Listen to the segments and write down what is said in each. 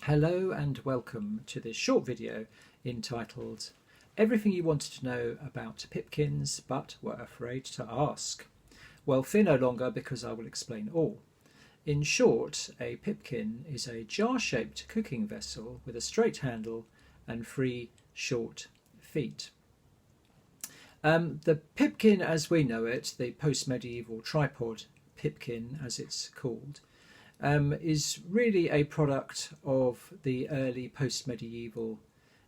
Hello and welcome to this short video entitled Everything You Wanted to Know About Pipkins But Were Afraid to Ask. Well, fear no longer, because I will explain all. In short, a pipkin is a jar-shaped cooking vessel with a straight handle and 3 short feet. The pipkin as we know it, the post-medieval tripod pipkin as it's called, is really a product of the early post-medieval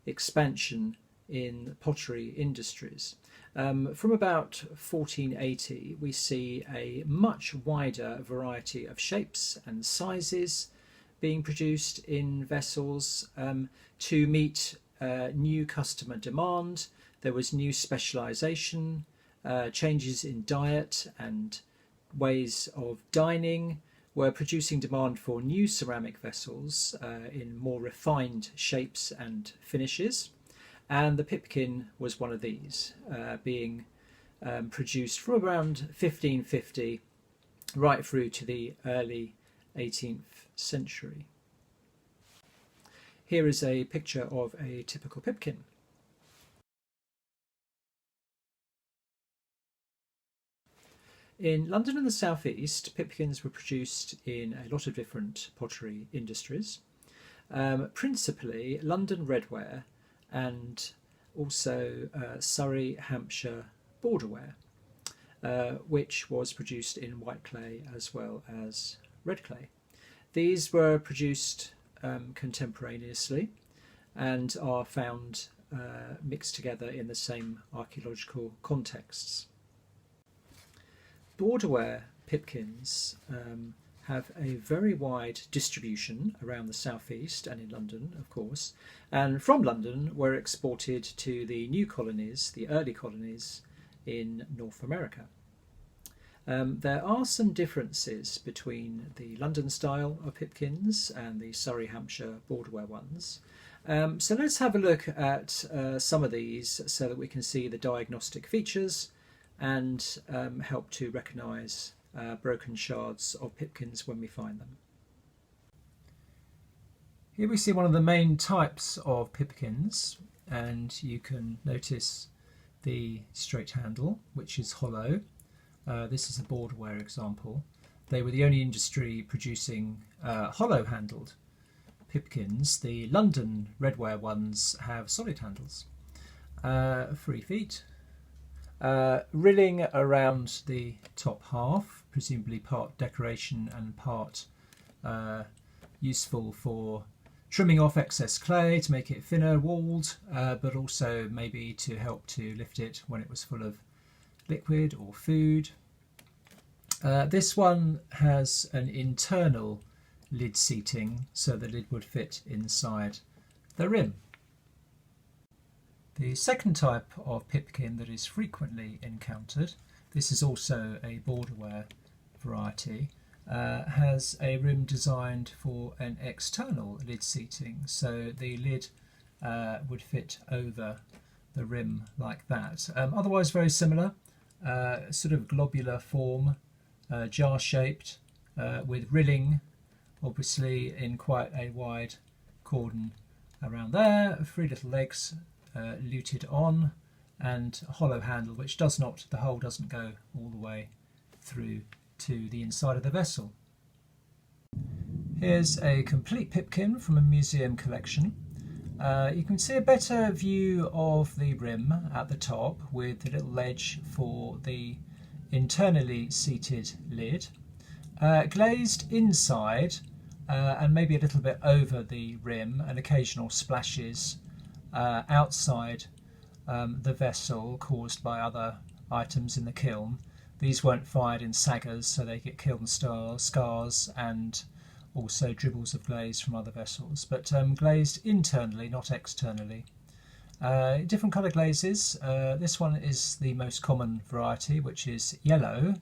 expansion in pottery industries. From about 1480 we see a much wider variety of shapes and sizes being produced in vessels to meet new customer demand. There was new specialisation, changes in diet and ways of dining were producing demand for new ceramic vessels in more refined shapes and finishes, and the pipkin was one of these, being produced from around 1550 right through to the early 18th century. Here is a picture of a typical pipkin. In London and the South East, pipkins were produced in a lot of different pottery industries, principally London redware and also Surrey, Hampshire borderware, which was produced in white clay as well as red clay. These were produced contemporaneously and are found mixed together in the same archaeological contexts. Borderware pipkins have a very wide distribution around the southeast and in London, of course, and from London were exported to the new colonies, the early colonies in North America. There are some differences between the London style of pipkins and the Surrey, Hampshire borderware ones. So let's have a look at some of these so that we can see the diagnostic features and help to recognise broken shards of pipkins when we find them. Here we see one of the main types of pipkins, and you can notice the straight handle, which is hollow. This is a borderware example. They were the only industry producing hollow-handled pipkins. The London redware ones have solid handles. 3 feet. Rilling around the top half, presumably part decoration and part useful for trimming off excess clay to make it thinner walled, but also maybe to help to lift it when it was full of liquid or food. This one has an internal lid seating, so the lid would fit inside the rim. The second type of pipkin that is frequently encountered, this is also a borderware variety, has a rim designed for an external lid seating, so the lid would fit over the rim like that. Otherwise very similar, sort of globular form, jar-shaped, with rilling obviously in quite a wide cordon around there, 3 little legs luted on, and a hollow handle which the hole doesn't go all the way through to the inside of the vessel. Here's a complete pipkin from a museum collection. You can see a better view of the rim at the top with the little ledge for the internally seated lid, glazed inside and maybe a little bit over the rim, and occasional splashes outside the vessel caused by other items in the kiln. These weren't fired in saggers, so they get kiln scars and also dribbles of glaze from other vessels, but glazed internally, not externally. Different colour glazes. This one is the most common variety, which is yellow,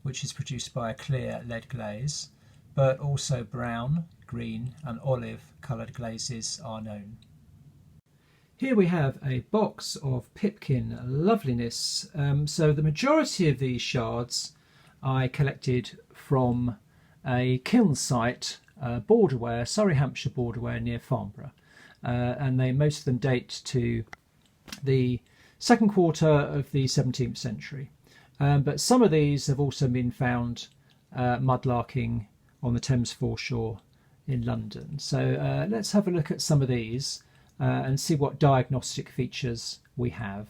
which is produced by a clear lead glaze, but also brown, green and olive coloured glazes are known. Here we have a box of pipkin loveliness. So the majority of these shards I collected from a kiln site borderware, Surrey, Hampshire borderware near Farnborough, and most of them date to the second quarter of the 17th century. But some of these have also been found mudlarking on the Thames foreshore in London. So let's have a look at some of these and see what diagnostic features we have.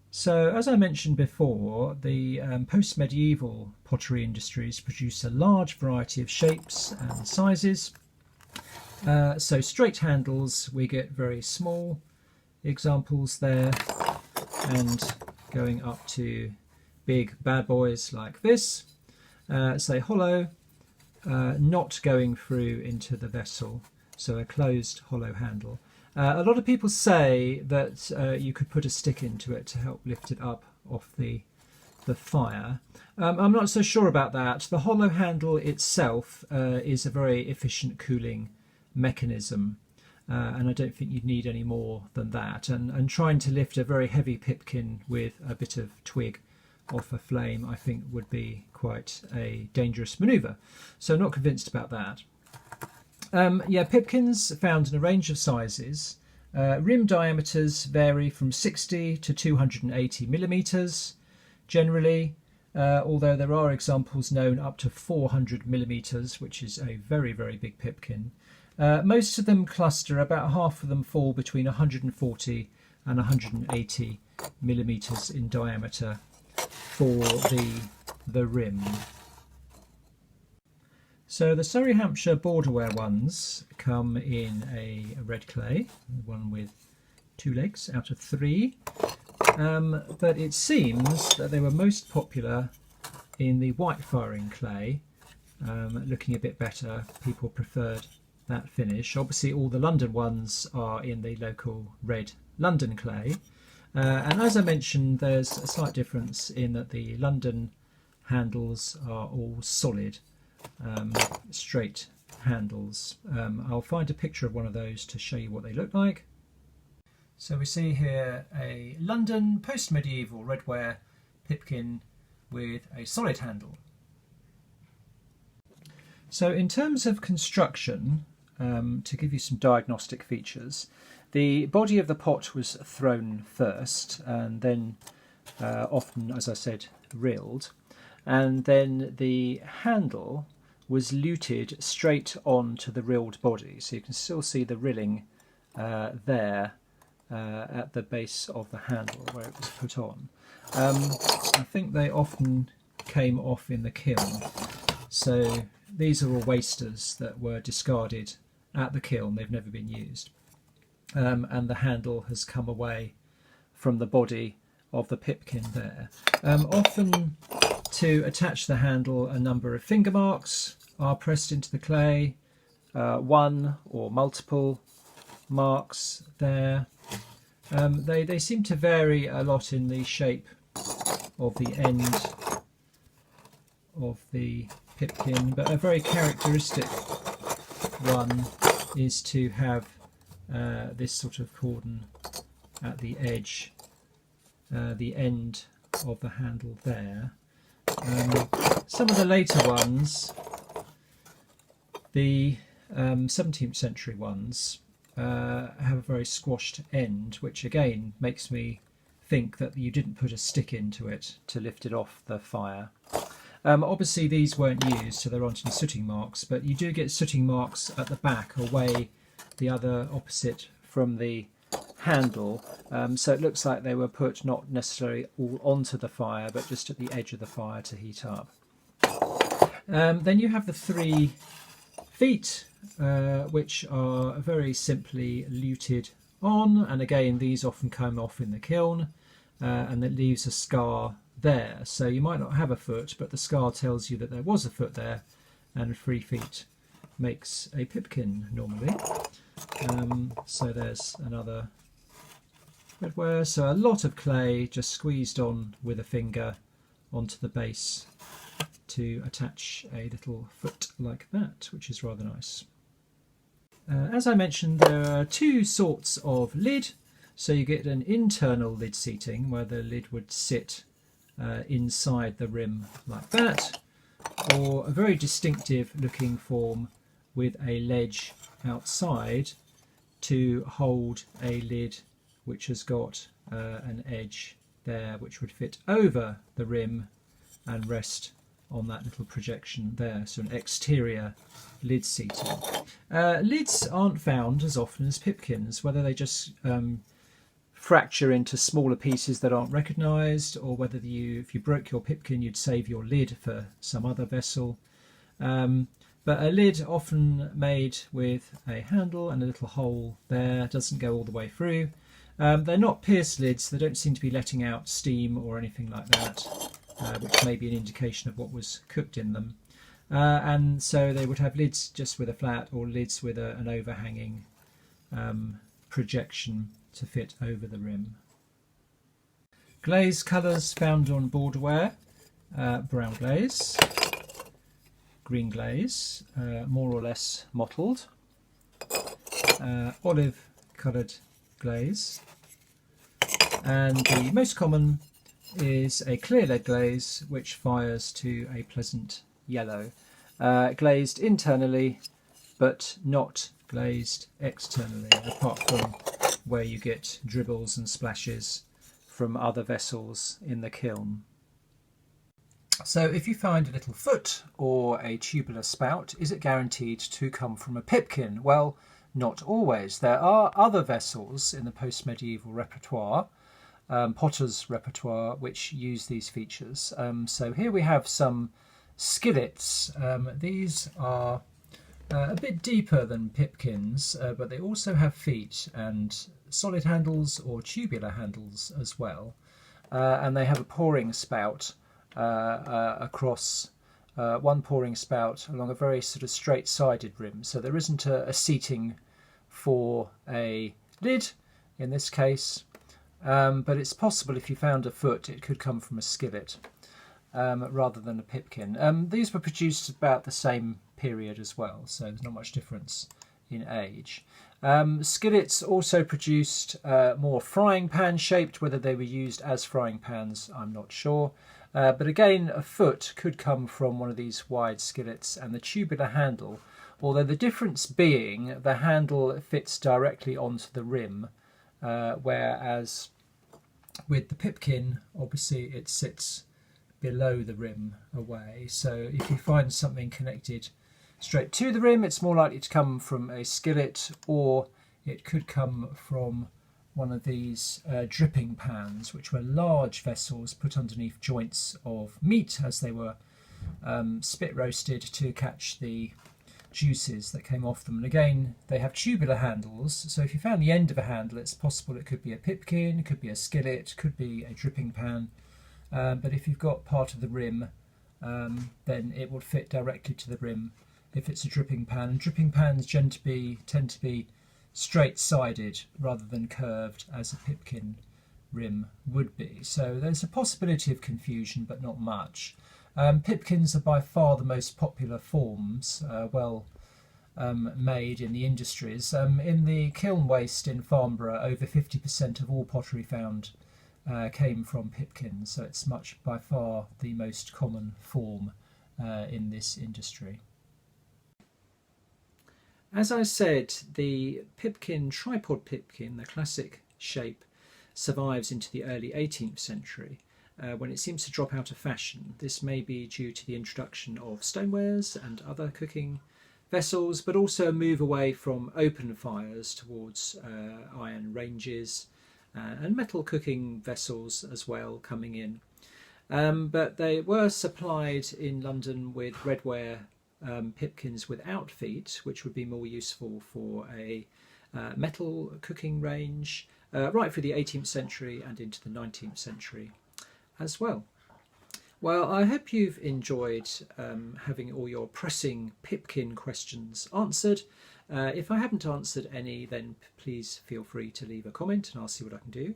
So, as I mentioned before, the post-medieval pottery industries produce a large variety of shapes and sizes. So straight handles, we get very small examples there, and going up to big bad boys like this. Say hollow, not going through into the vessel, so a closed hollow handle. A lot of people say that you could put a stick into it to help lift it up off the fire. I'm not so sure about that. The hollow handle itself is a very efficient cooling mechanism, and I don't think you'd need any more than that. And trying to lift a very heavy pipkin with a bit of twig off a flame, I think, would be quite a dangerous manoeuvre. So not convinced about that. Yeah, pipkins found in a range of sizes. Rim diameters vary from 60 to 280 millimeters generally, although there are examples known up to 400 millimeters, which is a very, very big pipkin. Most of them cluster, about half of them fall between 140 and 180 millimeters in diameter for the rim. So the Surrey Hampshire borderware ones come in a red clay, one with 2 legs out of 3, but it seems that they were most popular in the white firing clay. Looking a bit better, people preferred that finish. Obviously all the London ones are in the local red London clay, and as I mentioned, there's a slight difference in that the London handles are all solid, straight handles. I'll find a picture of one of those to show you what they look like. So we see here a London post-medieval redware pipkin with a solid handle. So in terms of construction, to give you some diagnostic features, the body of the pot was thrown first and then often, as I said, rilled, and then the handle was luted straight onto the rilled body. So you can still see the rilling there at the base of the handle where it was put on. I think they often came off in the kiln. So these are all wasters that were discarded at the kiln. They've never been used. And the handle has come away from the body of the pipkin there. Often to attach the handle, a number of finger marks are pressed into the clay, one or multiple marks there. They seem to vary a lot in the shape of the end of the pipkin, but a very characteristic one is to have this sort of cordon at the edge, the end of the handle there. Some of the later ones, the 17th century ones, have a very squashed end, which again makes me think that you didn't put a stick into it to lift it off the fire. Obviously these weren't used, so there aren't any sooting marks, but you do get sooting marks at the back, away the other opposite from the handle, so it looks like they were put not necessarily all onto the fire, but just at the edge of the fire to heat up. Then you have the 3 feet, which are very simply luted on, and again these often come off in the kiln, and it leaves a scar there. So you might not have a foot, but the scar tells you that there was a foot there, and 3 feet makes a pipkin normally. So there's another redware. So a lot of clay just squeezed on with a finger onto the base to attach a little foot like that, which is rather nice. As I mentioned, there are 2 sorts of lid. So you get an internal lid seating where the lid would sit inside the rim like that, or a very distinctive looking form with a ledge outside to hold a lid which has got an edge there which would fit over the rim and rest on that little projection there, so an exterior lid seating. Lids aren't found as often as pipkins, whether they just fracture into smaller pieces that aren't recognised, or whether if you broke your pipkin you'd save your lid for some other vessel. But a lid often made with a handle and a little hole there, doesn't go all the way through. They're not pierced lids, they don't seem to be letting out steam or anything like that, which may be an indication of what was cooked in them. And so they would have lids just with a flat, or lids with an overhanging projection to fit over the rim. Glaze colours found on borderware: brown glaze, green glaze, more or less mottled, olive coloured glaze, and the most common is a clear lead glaze which fires to a pleasant yellow, glazed internally but not glazed externally, apart from where you get dribbles and splashes from other vessels in the kiln. So if you find a little foot or a tubular spout, is it guaranteed to come from a pipkin? Well, not always. There are other vessels in the post-medieval repertoire, potter's repertoire, which use these features. So here we have some skillets. These are a bit deeper than pipkins, but they also have feet and solid handles or tubular handles as well. And they have a pouring spout across one pouring spout along a very sort of straight-sided rim. So there isn't a seating for a lid in this case, but it's possible if you found a foot it could come from a skillet rather than a pipkin. These were produced about the same period as well, so there's not much difference in age. Skillets also produced more frying pan shaped. Whether they were used as frying pans, I'm not sure. But again, a foot could come from one of these wide skillets, and the tubular handle, although the difference being the handle fits directly onto the rim, whereas with the pipkin, obviously it sits below the rim away. So if you find something connected straight to the rim, it's more likely to come from a skillet, or it could come from one of these dripping pans, which were large vessels put underneath joints of meat as they were spit roasted to catch the juices that came off them. And again, they have tubular handles, so if you found the end of a handle, it's possible it could be a pipkin, it could be a skillet, could be a dripping pan, but if you've got part of the rim, then it will fit directly to the rim if it's a dripping pan. And dripping pans tend to be straight-sided rather than curved as a pipkin rim would be. So there's a possibility of confusion, but not much. Pipkins are by far the most popular forms, made in the industries. In the kiln waste in Farnborough, over 50% of all pottery found came from pipkins, so it's by far the most common form in this industry. As I said, the pipkin, tripod pipkin, the classic shape, survives into the early 18th century, when it seems to drop out of fashion. This may be due to the introduction of stonewares and other cooking vessels, but also a move away from open fires towards iron ranges and metal cooking vessels as well coming in. But they were supplied in London with redware pipkins without feet, which would be more useful for a metal cooking range right through the 18th century and into the 19th century as well. Well, I hope you've enjoyed having all your pressing pipkin questions answered. If I haven't answered any, then please feel free to leave a comment and I'll see what I can do.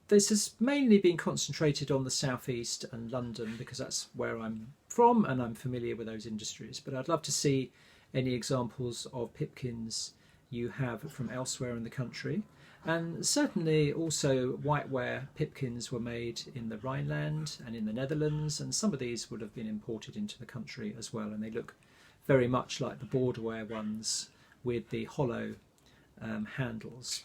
This has mainly been concentrated on the southeast and London because that's where I'm from and I'm familiar with those industries, but I'd love to see any examples of pipkins you have from elsewhere in the country. And certainly also whiteware pipkins were made in the Rhineland and in the Netherlands, and some of these would have been imported into the country as well, and they look very much like the boardware ones with the hollow handles.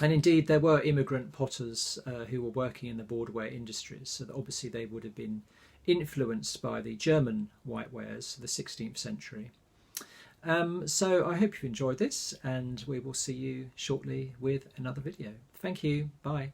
And indeed there were immigrant potters who were working in the boardware industries, so that obviously they would have been influenced by the German whitewares of the 16th century. So I hope you've enjoyed this, and we will see you shortly with another video. Thank you. Bye.